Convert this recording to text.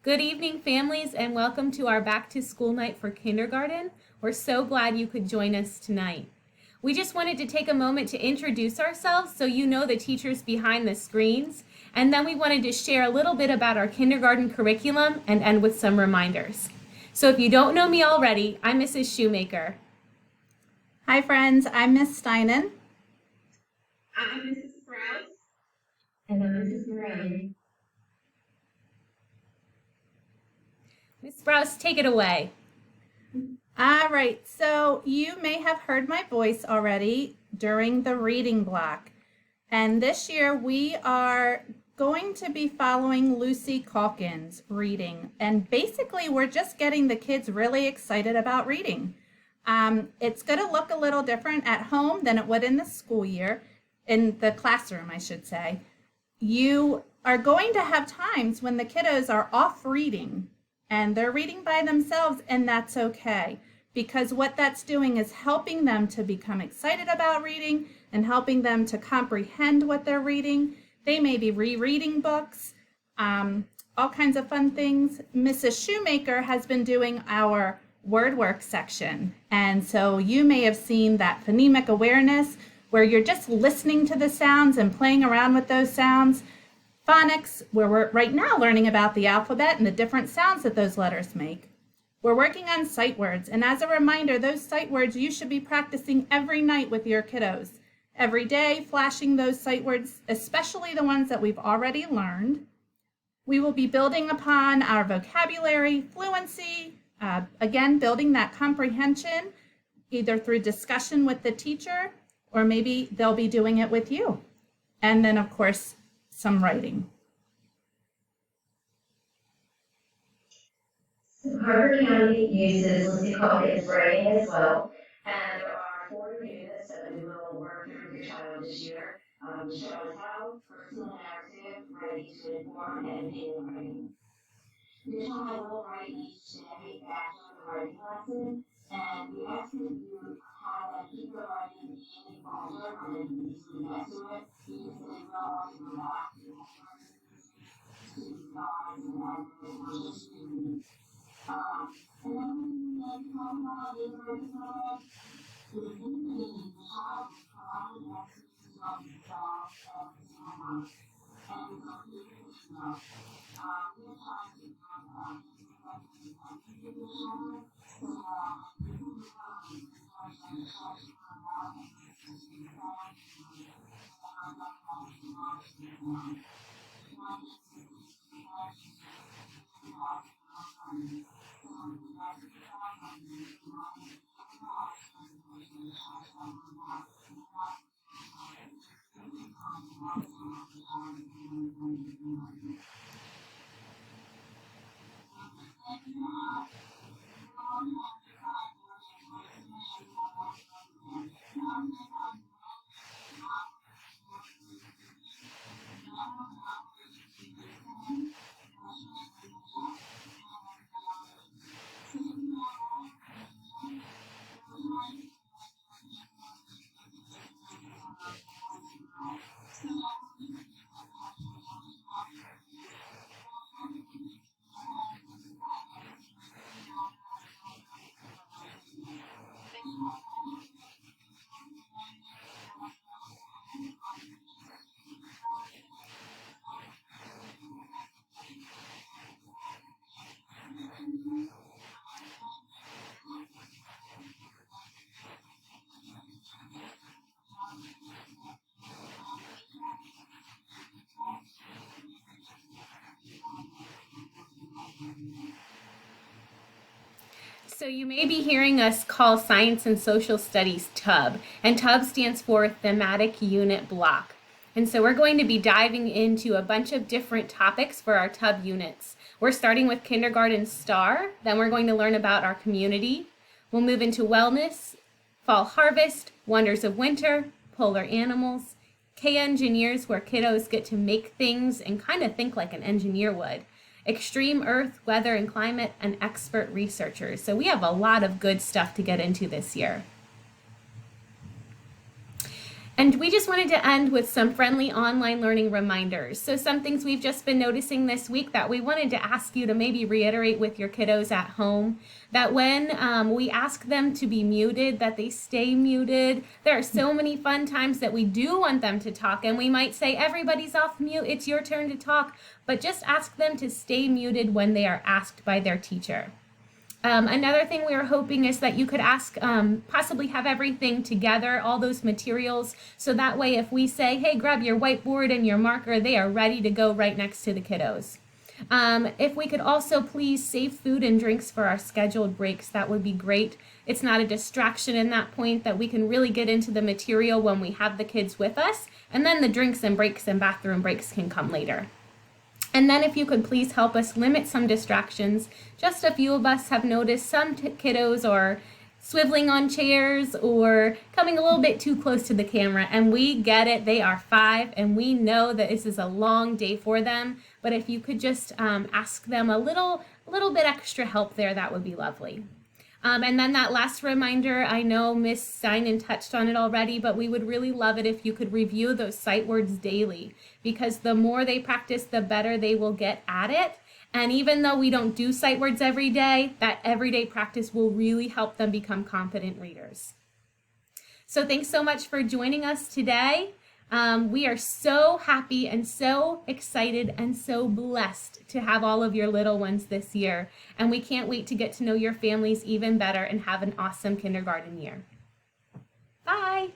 Good evening, families, and welcome to our back to school night for kindergarten. We're so glad you could join us tonight. We just wanted to take a moment to introduce ourselves so you know the teachers behind the screens, and then we wanted to share a little bit about our kindergarten curriculum and end with some reminders. So if you don't know me already, I'm Mrs. Shoemaker. Hi friends, I'm Miss Steinen. I'm Mrs. Sprouse. And I'm Mrs. Moran. Ms. Sprouse, take it away. All right, so you may have heard my voice already during the reading block. And this year we are going to be following Lucy Calkins' reading. And basically we're just getting the kids really excited about reading. It's going to look a little different at home than it would in the school year, in the classroom, I should say. You are going to have times when the kiddos are off reading and they're reading by themselves, and that's okay, because what that's doing is helping them to become excited about reading and helping them to comprehend what they're reading. They may be rereading books, all kinds of fun things. Mrs. Shoemaker has been doing our word work section, and so you may have seen that phonemic awareness where you're just listening to the sounds and playing around with those sounds. Phonics, where we're right now learning about the alphabet and the different sounds that those letters make. We're working on sight words, and as a reminder, those sight words you should be practicing every night with your kiddos. Every day, flashing those sight words, especially the ones that we've already learned. We will be building upon our vocabulary, fluency, again, building that comprehension, either through discussion with the teacher, or maybe they'll be doing it with you. And then, of course, some writing. Harper County uses Lucy Calkins writing as well, and there are 4 units that we will work through with your child this year. Show and tell, personal narrative, writing to inform, and opinion writing. Your child will write each day after the writing lesson, and we ask that you have them keep the writing in a folder where they can easily get to it, because they will also go back to the guides and just reading. And then we talk about the writing mode. The beginning, the child is providing exercises on themselves and his homework, and it's a huge note. We are trying to talk about his reflections on the shoulder, so we can become the source of our exercises in the back, and our life is not to be one. One is to be reflections of the life of our life. So we like to try on the mind. So you may be hearing us call Science and Social Studies TUB, and TUB stands for Thematic Unit Block. And so we're going to be diving into a bunch of different topics for our TUB units. We're starting with Kindergarten STAR, then we're going to learn about our community. We'll move into wellness, fall harvest, wonders of winter, polar animals, K-Engineers, where kiddos get to make things and kind of think like an engineer would. Extreme Earth, Weather and Climate, and expert researchers. So we have a lot of good stuff to get into this year. And we just wanted to end with some friendly online learning reminders. So some things we've just been noticing this week that we wanted to ask you to maybe reiterate with your kiddos at home, that when we ask them to be muted, that they stay muted. There are so many fun times that we do want them to talk, and we might say, everybody's off mute, it's your turn to talk, but just ask them to stay muted when they are asked by their teacher. Another thing we were hoping is that you could ask, possibly have everything together, all those materials, so that way if we say, hey, grab your whiteboard and your marker, they are ready to go right next to the kiddos. If we could also please save food and drinks for our scheduled breaks, that would be great. It's not a distraction in that point, that we can really get into the material when we have the kids with us, and then the drinks and breaks and bathroom breaks can come later. And then if you could please help us limit some distractions. Just a few of us have noticed some kiddos are swiveling on chairs or coming a little bit too close to the camera, and we get it. They are 5 and we know that this is a long day for them, but if you could just ask them a little bit extra help there, that would be lovely. And then that last reminder, I know Miss Steinen touched on it already, but we would really love it if you could review those sight words daily, because the more they practice, the better they will get at it. And even though we don't do sight words every day, that everyday practice will really help them become confident readers. So thanks so much for joining us today. We are so happy and so excited and so blessed to have all of your little ones this year. And we can't wait to get to know your families even better and have an awesome kindergarten year. Bye.